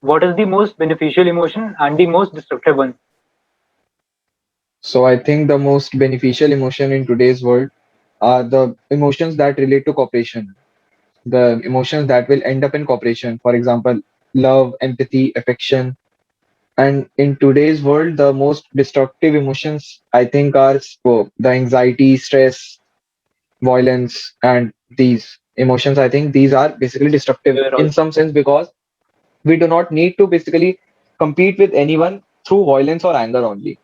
What is the most beneficial emotion and the most destructive one? So I think the most beneficial emotion in today's world are the emotions that relate to cooperation, the emotions that will end up in cooperation. For example, love, empathy, affection. And in today's world, the most destructive emotions I think are the anxiety, stress, violence, and these emotions. I think these are basically destructive You're in also. some sense because we do not need to basically compete with anyone through violence or anger only.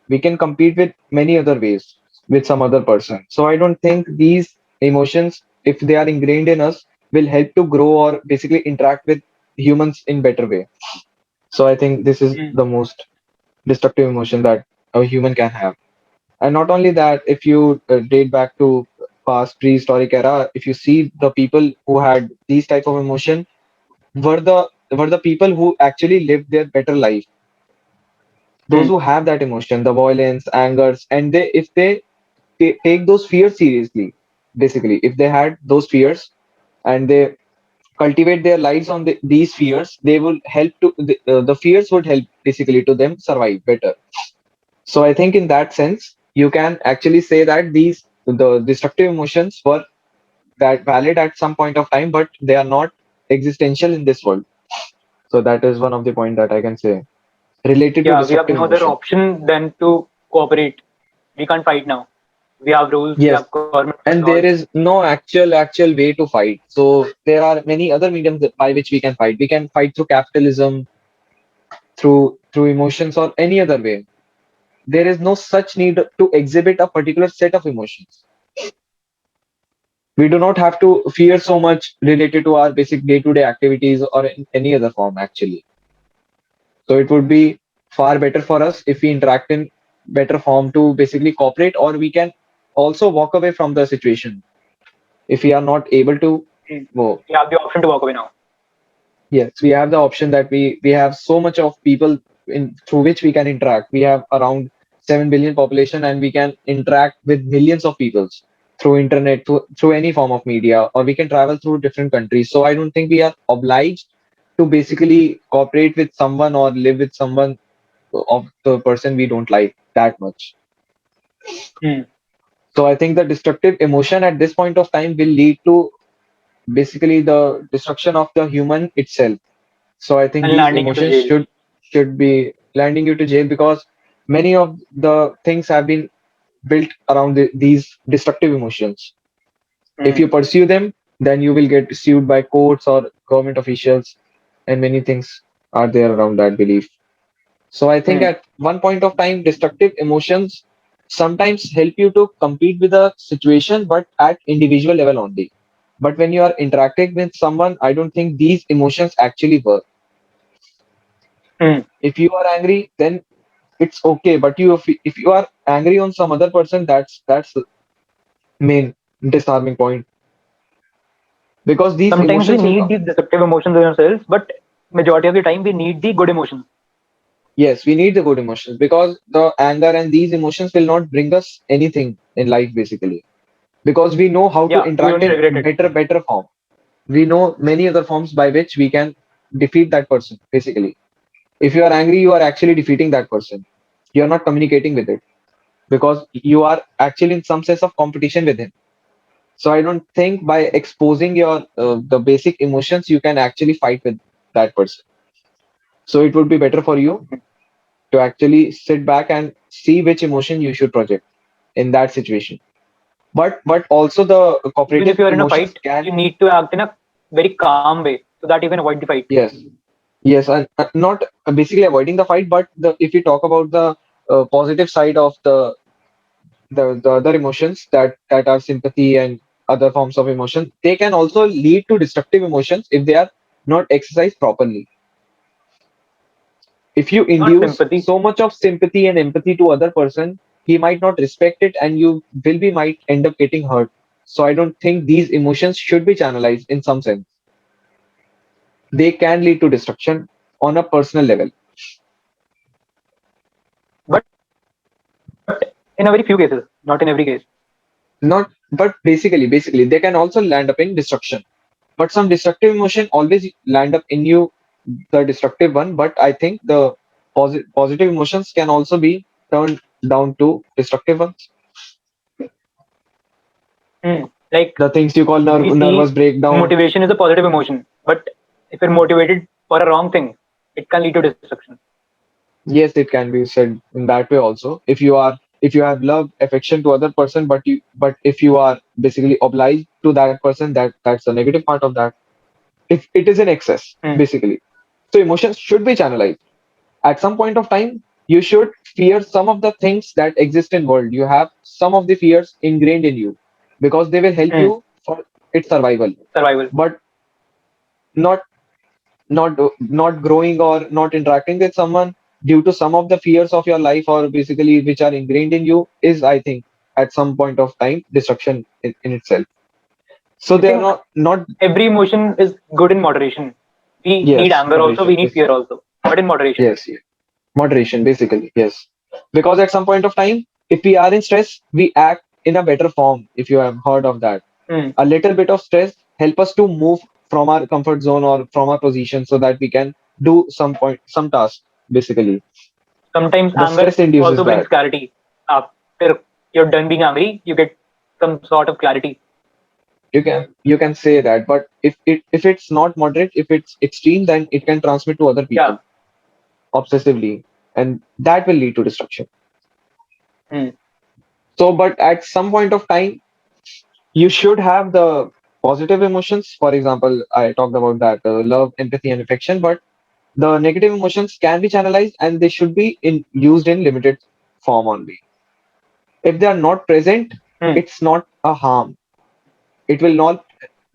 We can compete with many other ways with some other person. So I don't think these emotions, if they are ingrained in us, will help to grow or basically interact with humans in better way. So I think this is Mm. the most destructive emotion that a human can have. And not only that, if you date back to past prehistoric era, if you see the people who had these type of emotion were the people who actually lived their better life. Those Mm. who have that emotion, the violence, angers, and they if they take those fears seriously, basically, if they had those fears and they cultivate their lives on these fears, they will help to the fears would help basically to them survive better. So I think in that sense, you can actually say that these the destructive emotions were that valid at some point of time, but they are not existential in this world. So that is one of the point that I can say related to Yeah, we have destructive no other emotion. option than to cooperate. We can't fight now. We have rules, we Yes, have government and laws. there is no actual way to fight. So there are many other mediums by which we can fight. We can fight through capitalism, through emotions, or any other way. There is no such need to exhibit a particular set of emotions. We do not have to fear so much related to our basic day-to-day activities or in any other form actually. So it would be far better for us if we interact in better form to basically cooperate, or we can also walk away from the situation if we are not able to. Mm. Well, We have the option to walk away now. yes, we have the option that we have so much of people in through which we can interact. We have around 7 billion population, and we can interact with millions of people through internet, through any form of media, or we can travel through different countries. So I don't think we are obliged to basically cooperate with someone or live with someone of the person we don't like that much. Mm. So I think the destructive emotion at this point of time will lead to basically the destruction of the human itself. So I think And these landing into emotions jail. should be landing you to jail because many of the things have been built around these destructive emotions. If Mm. you pursue them, then you will get sued by courts or government officials, and many things are there around that belief. So I think Mm. at one point of time, destructive emotions sometimes help you to compete with a situation, but at individual level only. But when you are interacting with someone, I don't think these emotions actually work. Mm. If you are angry, then it's okay. But if you are angry on some other person, that's the main disarming point because these Sometimes we emotions will need come. these destructive emotions in ourselves, but majority of the time we need the good emotions. Yes, we need the good emotions because the anger and these emotions will not bring us anything in life basically because we know how to Yeah, we interact only in regret it. better form. We know many other forms by which we can defeat that person basically. If you are angry, you are actually defeating that person. You are not communicating with it because you are actually in some sense of competition with him. So I don't think by exposing your the basic emotions you can actually fight with that person. So it would be better for you to actually sit back and see which emotion you should project in that situation. But also the Even if cooperative you are in a emotions fight, can. you need to act in a very calm way so that you can avoid the fight. Yes, yes, and not basically avoiding the fight, but if you talk about the positive side of the other emotions that are sympathy and other forms of emotion, they can also lead to destructive emotions if they are not exercised properly. If you Not induce sympathy. so much of sympathy and empathy to other person, he might not respect it, and you will be might end up getting hurt. So I don't think these emotions should be channelized in some sense. They can lead to destruction on a personal level. But in a very few cases, not in every case. Not, but basically, they can also land up in destruction. But some destructive emotion always land up in you the destructive one, but I think the positive emotions can also be turned down to destructive ones. Like The things you call we nervous see breakdown. motivation is a positive emotion, but if you're motivated for a wrong thing, it can lead to destruction. Yes, it can be said in that way also. If you have love, affection to other person, but if you are basically obliged to that person, that's the negative part of that. If it is in excess, Hmm. basically. So emotions should be channelized. At some point of time, you should fear some of the things that exist in world. You have some of the fears ingrained in you because they will help Hmm. you for its survival. Survival. But not not growing or not interacting with someone due to some of the fears of your life or basically which are ingrained in you is, I think, at some point of time destruction in itself. So I they are think not every emotion is good in moderation. We need yes, anger also, we moderation. need fear also, but in moderation. Yes, yes. Moderation, basically, yes. Because at some point of time, if we are in stress, we act in a better form, if you have heard of that. Hmm. A little bit of stress help us to move from our comfort zone or from our position so that we can do some task, basically. Sometimes The anger stress induces also brings that. clarity. After you're done being angry, you get some sort of clarity. You can say that, but if it's not moderate, if it's extreme, then it can transmit to other Yeah. people obsessively, and that will lead to destruction. Hmm. So, but at some point of time, you should have the positive emotions. For example, I talked about that love, empathy, and affection. But the negative emotions can be channelized, and they should be used in limited form only. If they are not present, Hmm. it's not a harm. It will not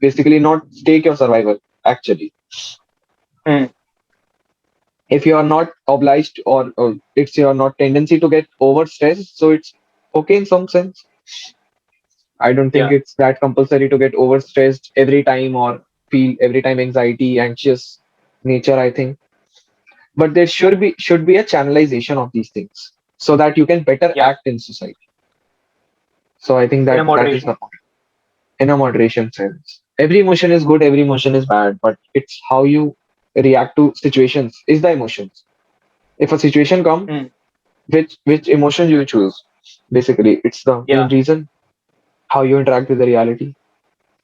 basically not stake your survival. Actually, Hmm. if you are not obliged or it's your not tendency to get over stressed, so it's okay in some sense. I don't think Yeah. it's that compulsory to get overstressed every time or feel every time anxiety, anxious nature, I think. But there should be a channelization of these things so that you can better Yeah. act in society. So I think In a that is moderation. the point. In a moderation sense. Every emotion is good, every emotion is bad, but it's how you react to situations is the emotions. If a situation come, Hmm. which emotion you choose? Basically, it's the main Yeah. reason how you interact with the reality.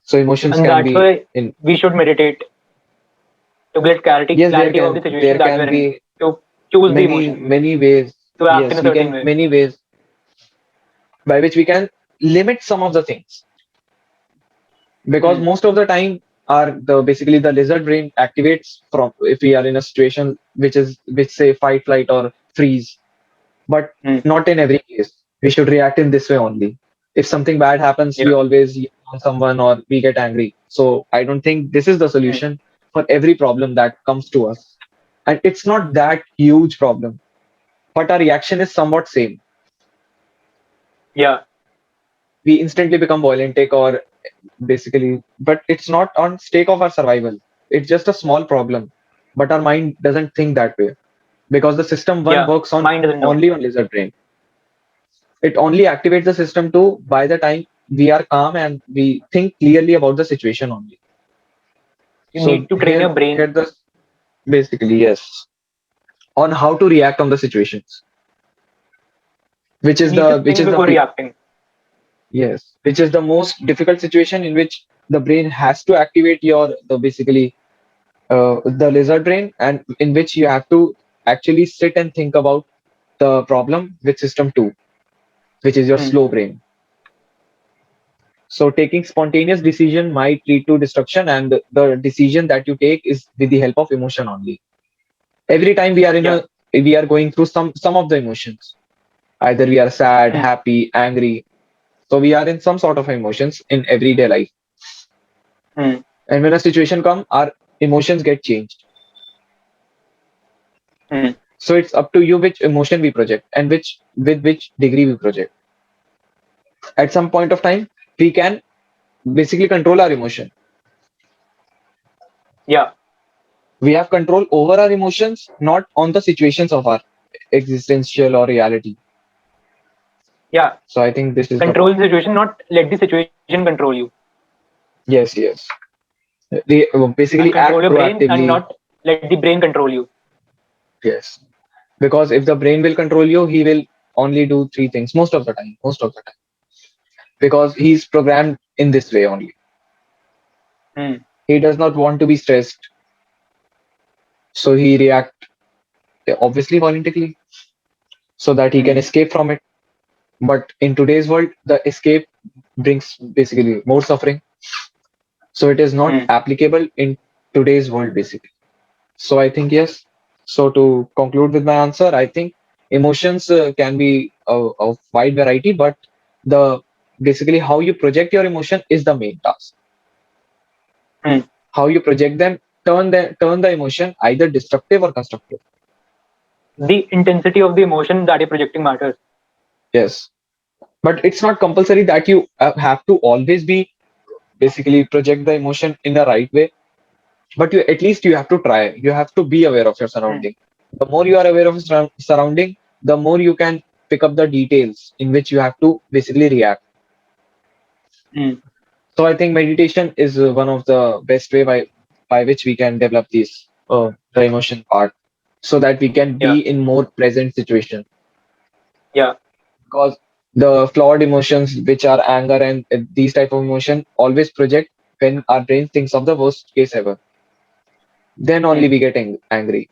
So emotions And can that's be why in. we should meditate to get clarity, Yes, there clarity of the can situation there that we're can in, be to choose the many emotion, many ways. to act in Yes, a we certain can way. many ways by which we can limit some of the things because Hmm. most of the time are the basically the lizard brain activates from if we are in a situation which say fight, flight, or freeze, but Hmm. not in every case. We should react in this way only. If something bad happens, we Yeah. always yell on someone or we get angry. So I don't think this is the Hmm. solution for every problem that comes to us. And it's not that huge problem, but our reaction is somewhat same. Yeah. We instantly become violent take or basically, but it's not on stake of our survival. It's just a small problem, but our mind doesn't think that way because the system one Yeah. works on Mind doesn't know. only on lizard brain. It only activates the system two by the time we are calm and we think clearly about the situation only. You So need to train your here brain. the basically yes on how to react on the situations, which You is need to which think is the before reacting. yes, which is the most difficult situation in which the brain has to activate your the basically the lizard brain, and in which you have to actually sit and think about the problem with system 2, which is your Hmm. slow brain. So taking spontaneous decision might lead to destruction, and the decision that you take is with the help of emotion only. Every time Yeah. we are going through some of the emotions, either we are sad, Hmm. happy, angry. So we are in some sort of emotions in everyday life, Hmm. and when a situation comes, our emotions get changed. Hmm. So it's up to you which emotion we project and which degree we project. At some point of time, we can basically control our emotion. Yeah. We have control over our emotions, not on the situations of our existential or reality. Yeah. So I think this is the Control point. the situation, not let the situation control you. Yes, yes. They And basically control act your brain and proactively. not let the brain control you. Yes. Because if the brain will control you, he will only do three things most of the time. Most of the time. Because he's programmed in this way only. Hmm. He does not want to be stressed. So he react obviously voluntarily so that he can Hmm. escape from it. But in today's world, the escape brings basically more suffering. So it is not Hmm. applicable in today's world basically. So I think yes. So to conclude with my answer, I think emotions can be of wide variety, but the basically how you project your emotion is the main task. Hmm. How you project them, turn the emotion either destructive or constructive. The intensity of the emotion that you're projecting matters. Yes, but it's not compulsory that you have to always be basically project the emotion in the right way. But you at least you have to try. You have to be aware of your Hmm. surrounding. The more you are aware of your surrounding, the more you can pick up the details in which you have to basically react. Hmm. So I think meditation is one of the best way by which we can develop this the emotion part, so that we can Yeah. be in more present situation. Yeah. Because the flawed emotions, which are anger and these type of emotion, always project when our brain thinks of the worst case ever. Then only Hmm. we get angry.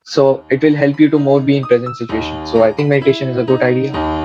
So it will help you to more be in present situation. So I think meditation is a good idea.